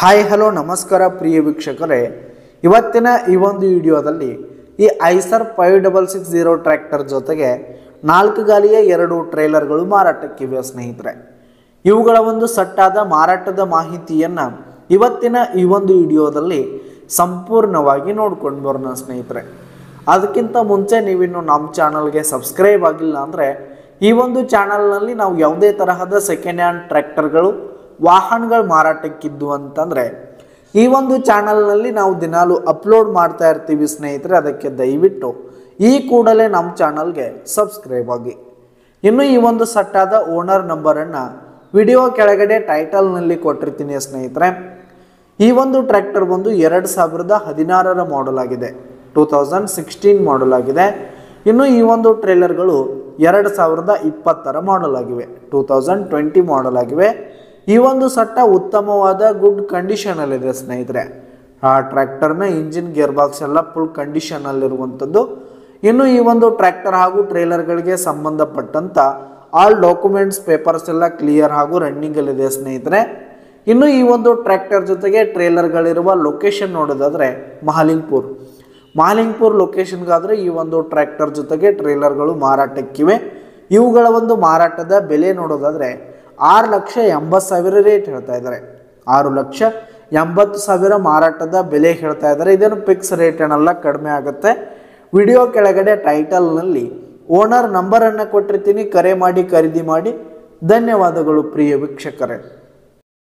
Hi hello ನಮಸ್ಕಾರ ಪ್ರಿಯ ವೀಕ್ಷಕರೇ, ಇವತ್ತಿನ ಈ ಒಂದು ವಿಡಿಯೋದಲ್ಲಿ ಈ ಐಸರ್ 5660 ಟ್ರ್ಯಾಕ್ಟರ್ ಜೊತೆಗೆ 4 ಗಾಲಿಯ 2 ಟ್ರೇಲರ್ಗಳು ಮಾರಾಟಕ್ಕಿವೆ ಸ್ನೇಹಿತರೆ. ಇವುಗಳ ಒಂದು ಸಟ್ಟಾದ ಮಾರಾಟದ ಮಾಹಿತಿಯನ್ನು ಇವತ್ತಿನ ಈ ಒಂದು ವಿಡಿಯೋದಲ್ಲಿ ಸಂಪೂರ್ಣವಾಗಿ ನೋಡ್ಕೊಂಡು ಬರೋಣ ಸ್ನೇಹಿತರೆ. ಅದಕ್ಕಿಂತ ಮುಂಚೆ ನೀವಿನ್ನು ನಮ್ಮ ಚಾನಲ್ಗೆ ಸಬ್ಸ್ಕ್ರೈಬ್ ಆಗಿಲ್ಲ ಅಂದರೆ ಈ ಒಂದು ಚಾನಲ್ನಲ್ಲಿ ನಾವು ಯಾವುದೇ ತರಹದ ಸೆಕೆಂಡ್ ಹ್ಯಾಂಡ್ ಟ್ರ್ಯಾಕ್ಟರ್ಗಳು ವಾಹನಗಳು ಮಾರಾಟಕ್ಕಿದ್ದು ಅಂತಂದರೆ ಈ ಒಂದು ಚಾನಲ್ನಲ್ಲಿ ನಾವು ದಿನಾಲು ಅಪ್ಲೋಡ್ ಮಾಡ್ತಾ ಇರ್ತೀವಿ ಸ್ನೇಹಿತರೆ. ಅದಕ್ಕೆ ದಯವಿಟ್ಟು ಈ ಕೂಡಲೇ ನಮ್ಮ ಚಾನಲ್ಗೆ ಸಬ್ಸ್ಕ್ರೈಬ್ ಆಗಿ. ಇನ್ನು ಈ ಒಂದು ಸಟ್ಟಾದ ಓನರ್ ನಂಬರನ್ನು ವಿಡಿಯೋ ಕೆಳಗಡೆ ಟೈಟಲ್ನಲ್ಲಿ ಕೊಟ್ಟಿರ್ತೀನಿ ಸ್ನೇಹಿತರೆ. ಈ ಒಂದು ಟ್ರ್ಯಾಕ್ಟರ್ ಬಂದು 2016 ಮಾಡಲ್ ಆಗಿದೆ, 2016 ಮಾಡಲ್ ಆಗಿದೆ. ಇನ್ನು ಈ ಒಂದು ಟ್ರೇಲರ್ಗಳು 2020 ಮಾಡಲ್ ಆಗಿವೆ, 2020 ಮಾಡಲ್ ಆಗಿವೆ. ಈ ಒಂದು ಸಟ್ಟ ಉತ್ತಮವಾದ ಗುಡ್ ಕಂಡೀಷನಲ್ಲಿದೆ ಸ್ನೇಹಿತರೆ. ಆ ಟ್ರ್ಯಾಕ್ಟರ್ನ ಇಂಜಿನ್ ಗೇರ್ ಬಾಕ್ಸ್ ಎಲ್ಲ ಫುಲ್ ಕಂಡೀಷನಲ್ಲಿರುವಂಥದ್ದು. ಇನ್ನು ಈ ಒಂದು ಟ್ರ್ಯಾಕ್ಟರ್ ಹಾಗೂ ಟ್ರೇಲರ್ಗಳಿಗೆ ಸಂಬಂಧಪಟ್ಟಂಥ ಆಲ್ ಡಾಕ್ಯುಮೆಂಟ್ಸ್ ಪೇಪರ್ಸ್ ಎಲ್ಲ ಕ್ಲಿಯರ್ ಹಾಗೂ ರನ್ನಿಂಗಲ್ಲಿದೆ ಸ್ನೇಹಿತರೆ. ಇನ್ನು ಈ ಒಂದು ಟ್ರ್ಯಾಕ್ಟರ್ ಜೊತೆಗೆ ಟ್ರೇಲರ್ಗಳಿರುವ ಲೊಕೇಶನ್ ನೋಡೋದಾದರೆ ಮಹಾಲಿಂಗ್ಪುರ್ ಲೊಕೇಶನ್ಗಾದರೆ ಈ ಒಂದು ಟ್ರ್ಯಾಕ್ಟರ್ ಜೊತೆಗೆ ಟ್ರೇಲರ್ಗಳು ಮಾರಾಟಕ್ಕಿವೆ. ಇವುಗಳ ಒಂದು ಮಾರಾಟದ ಬೆಲೆ ನೋಡೋದಾದರೆ 6,80,000 ರೇಟ್ ಹೇಳ್ತಾ ಇದ್ದಾರೆ. 6,80,000 ಮಾರಾಟದ ಬೆಲೆ ಹೇಳ್ತಾ ಇದ್ದಾರೆ. ಇದೇನು ಫಿಕ್ಸ್ ರೇಟ್ ಏನಲ್ಲ, ಕಡಿಮೆ ಆಗುತ್ತೆ. ವಿಡಿಯೋ ಕೆಳಗಡೆ ಟೈಟಲ್ನಲ್ಲಿ ಓನರ್ ನಂಬರನ್ನು ಕೊಟ್ಟಿರ್ತೀನಿ, ಕರೆ ಮಾಡಿ ಖರೀದಿ ಮಾಡಿ. ಧನ್ಯವಾದಗಳು ಪ್ರಿಯ ವೀಕ್ಷಕರೇ.